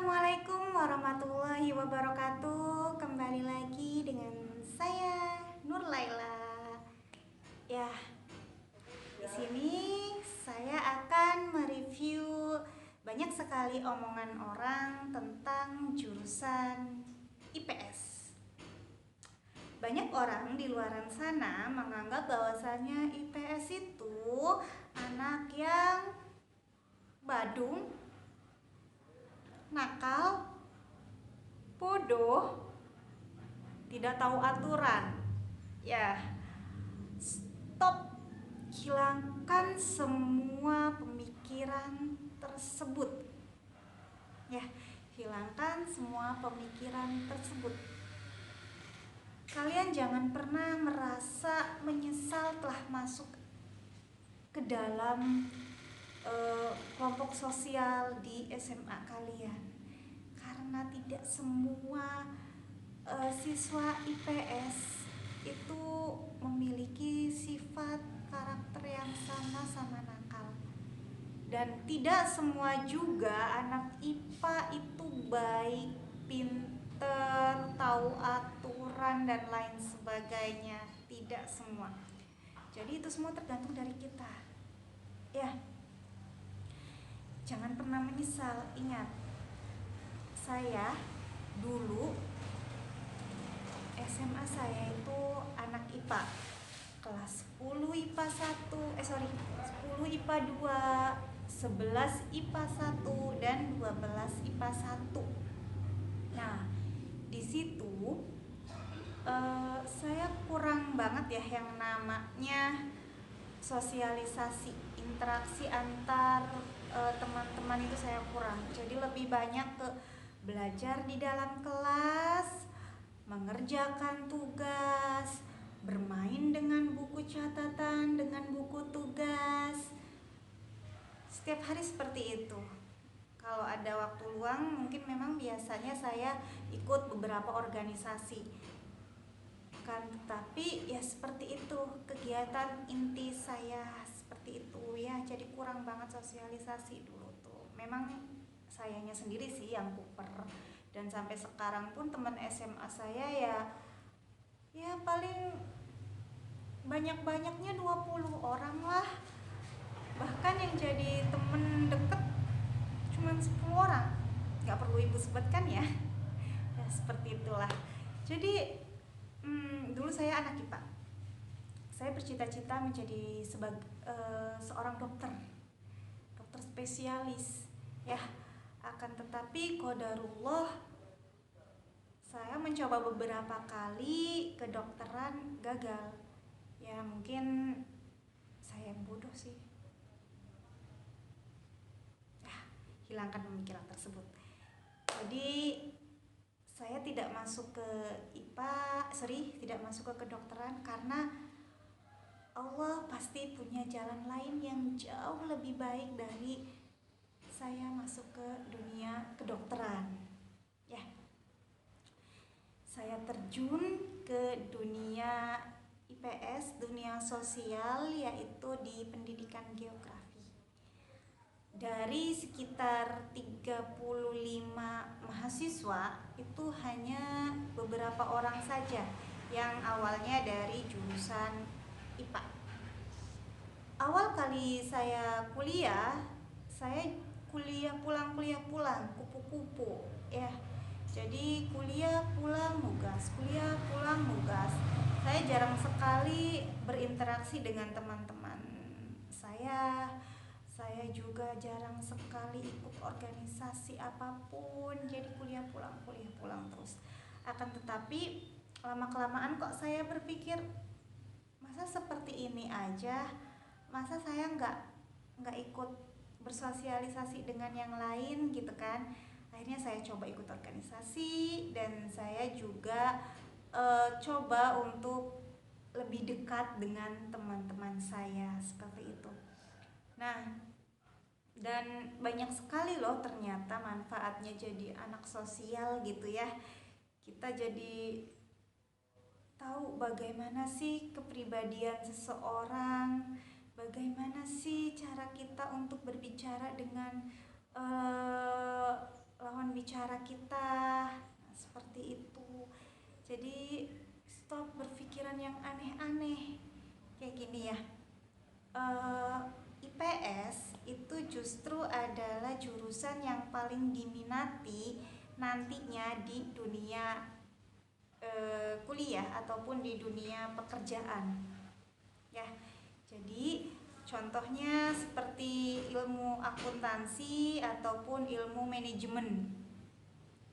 Assalamualaikum warahmatullahi wabarakatuh. Kembali lagi dengan saya Nur Laila. Ya, di sini saya akan mereview banyak sekali omongan orang tentang jurusan IPS. Banyak orang di luar sana menganggap bahwasanya IPS itu anak yang badung, nakal, bodoh, tidak tahu aturan. Ya, stop, hilangkan semua pemikiran tersebut. Ya, hilangkan semua pemikiran tersebut. Kalian jangan pernah merasa menyesal telah masuk ke dalam kelompok sosial di SMA kalian, karena tidak semua siswa IPS itu memiliki sifat karakter yang sama nakal, dan tidak semua juga anak IPA itu baik, pinter, tahu aturan dan lain sebagainya. Tidak semua. Jadi itu semua tergantung dari kita. Ya, jangan pernah menyesal. Ingat, saya dulu SMA saya itu anak IPA kelas 10 IPA 10 IPA 2, 11 IPA 1 dan 12 IPA 1. Nah, di situ saya kurang banget ya yang namanya sosialisasi, interaksi antar teman-teman itu saya kurang. Jadi lebih banyak ke belajar di dalam kelas, mengerjakan tugas, bermain dengan buku catatan, dengan buku tugas. Setiap hari seperti itu. Kalau ada waktu luang, mungkin memang biasanya saya ikut beberapa organisasi. Tetapi ya seperti itu kegiatan inti saya, seperti itu ya. Jadi kurang banget sosialisasi dulu tuh. Memang sayanya sendiri sih yang kuper, dan sampai sekarang pun teman SMA saya ya paling banyak-banyaknya 20 orang lah. Bahkan yang jadi temen deket cuma 10 orang. Gak perlu ibu sebutkan ya. Ya seperti itulah. Jadi dulu saya anak IPA. Saya bercita-cita menjadi seorang dokter spesialis. Ya, akan tetapi qadarullah, saya mencoba beberapa kali kedokteran gagal. Ya mungkin saya yang bodoh sih. Hilangkan pemikiran tersebut. Jadi saya tidak masuk ke tidak masuk ke kedokteran karena Allah pasti punya jalan lain yang jauh lebih baik dari saya masuk ke dunia kedokteran. Ya, saya terjun ke dunia IPS, dunia sosial, yaitu di pendidikan geografi. Dari sekitar 35 mahasiswa, itu hanya beberapa orang saja yang awalnya dari jurusan IPA. Awal kali saya kuliah, saya kuliah pulang, kupu-kupu ya. Jadi kuliah pulang nugas. Saya jarang sekali berinteraksi dengan teman-teman saya juga jarang sekali ikut organisasi apapun. Jadi kuliah pulang terus. Akan tetapi lama-kelamaan kok saya berpikir, masa seperti ini aja, masa saya nggak ikut bersosialisasi dengan yang lain gitu kan. Akhirnya saya coba ikut organisasi, dan saya juga coba untuk lebih dekat dengan teman-teman saya, seperti itu. Nah, dan banyak sekali loh ternyata manfaatnya jadi anak sosial gitu ya. Kita jadi tahu bagaimana sih kepribadian seseorang, bagaimana sih cara kita untuk berbicara dengan lawan bicara kita. Nah, seperti itu. Jadi stop berpikiran yang aneh-aneh kayak gini ya. IPS itu justru adalah jurusan yang paling diminati nantinya di dunia kuliah ataupun di dunia pekerjaan ya. Jadi contohnya seperti ilmu akuntansi ataupun ilmu manajemen.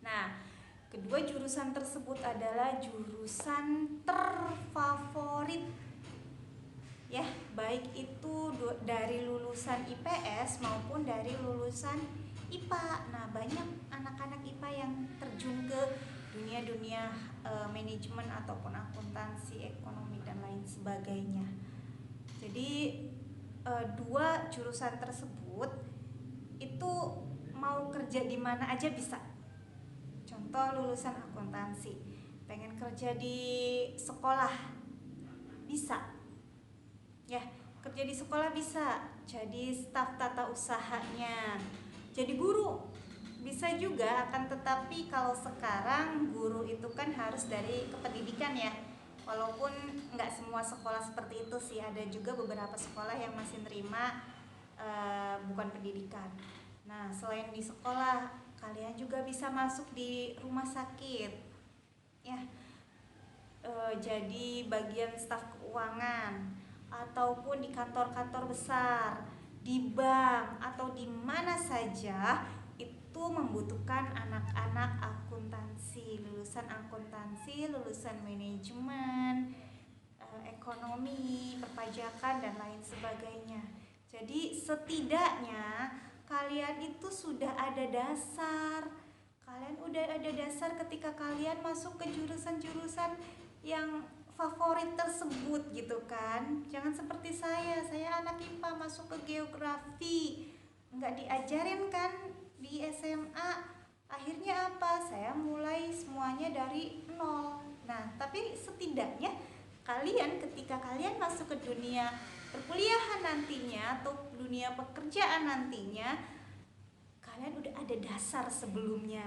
Nah, kedua jurusan tersebut adalah jurusan terfavorit ya, baik itu dari lulusan IPS maupun dari lulusan IPA. Nah, banyak anak-anak IPA yang terjun ke dunia-dunia manajemen ataupun akuntansi, ekonomi dan lain sebagainya. Jadi dua jurusan tersebut itu mau kerja di mana aja bisa. Contoh lulusan akuntansi pengen kerja di sekolah bisa ya, kerja di sekolah bisa jadi staf tata usahanya, jadi guru bisa juga. Akan tetapi kalau sekarang guru itu kan harus dari kependidikan ya, walaupun nggak semua sekolah seperti itu sih, ada juga beberapa sekolah yang masih nerima bukan pendidikan. Nah, selain di sekolah, kalian juga bisa masuk di rumah sakit ya, jadi bagian staf keuangan ataupun di kantor-kantor besar, di bank atau di mana saja itu membutuhkan anak-anak akuntansi, lulusan manajemen, ekonomi, perpajakan dan lain sebagainya. Jadi setidaknya kalian itu sudah ada dasar. Kalian udah ada dasar ketika kalian masuk ke jurusan-jurusan yang favorit tersebut gitu kan. Jangan seperti saya anak IPA masuk ke geografi, nggak diajarin kan di SMA. Akhirnya apa? Saya mulai semuanya dari nol. Nah, tapi setidaknya kalian ketika kalian masuk ke dunia perkuliahan nantinya atau dunia pekerjaan nantinya, kalian udah ada dasar sebelumnya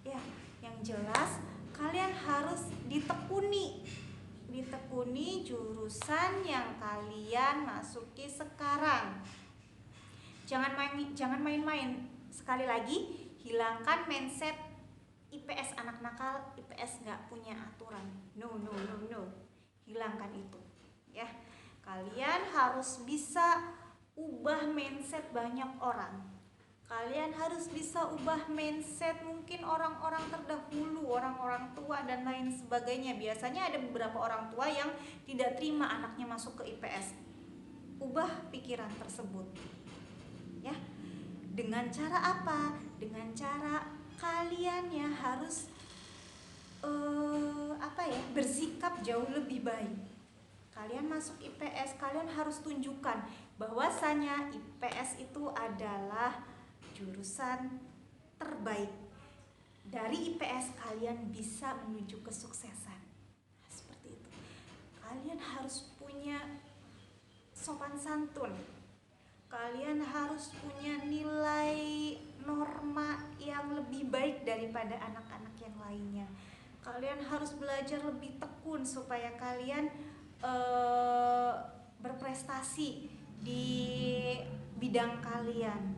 ya. Yang jelas kalian harus ditekuni jurusan yang kalian masuki sekarang. Jangan main-main. Sekali lagi, hilangkan mindset IPS anak nakal, IPS nggak punya aturan. No. Hilangkan itu ya. Kalian harus bisa ubah mindset banyak orang. Kalian harus bisa ubah mindset mungkin orang-orang terdahulu, orang-orang tua dan lain sebagainya. Biasanya ada beberapa orang tua yang tidak terima anaknya masuk ke IPS. Ubah pikiran tersebut ya. Dengan cara apa? Dengan cara kalian ya harus bersikap jauh lebih baik. Kalian masuk IPS, kalian harus tunjukkan bahwasanya IPS itu adalah jurusan terbaik. Dari IPS kalian bisa menuju kesuksesan. Nah, seperti itu. Kalian harus punya sopan santun. Kalian harus punya nilai norma yang lebih baik daripada anak-anak yang lainnya. Kalian harus belajar lebih tekun supaya kalian berprestasi di bidang kalian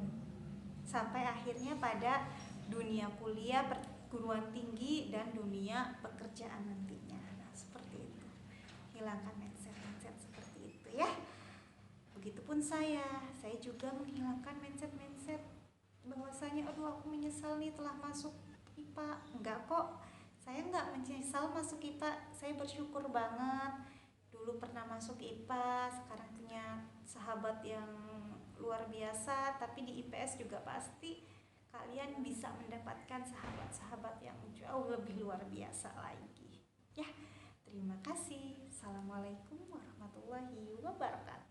sampai akhirnya pada dunia kuliah, perguruan tinggi dan dunia pekerjaan nantinya. Nah, seperti itu. Hilangkan mindset seperti itu ya. Begitupun saya juga menghilangkan mindset bahwasanya aduh aku menyesal nih telah masuk IPA. Enggak kok. Saya enggak menyesal masuk IPA. Saya bersyukur banget dulu pernah masuk IPA, sekarang punya sahabat yang luar biasa. Tapi di IPS juga pasti kalian bisa mendapatkan sahabat-sahabat yang jauh lebih luar biasa lagi ya. Terima kasih. Assalamualaikum warahmatullahi wabarakatuh.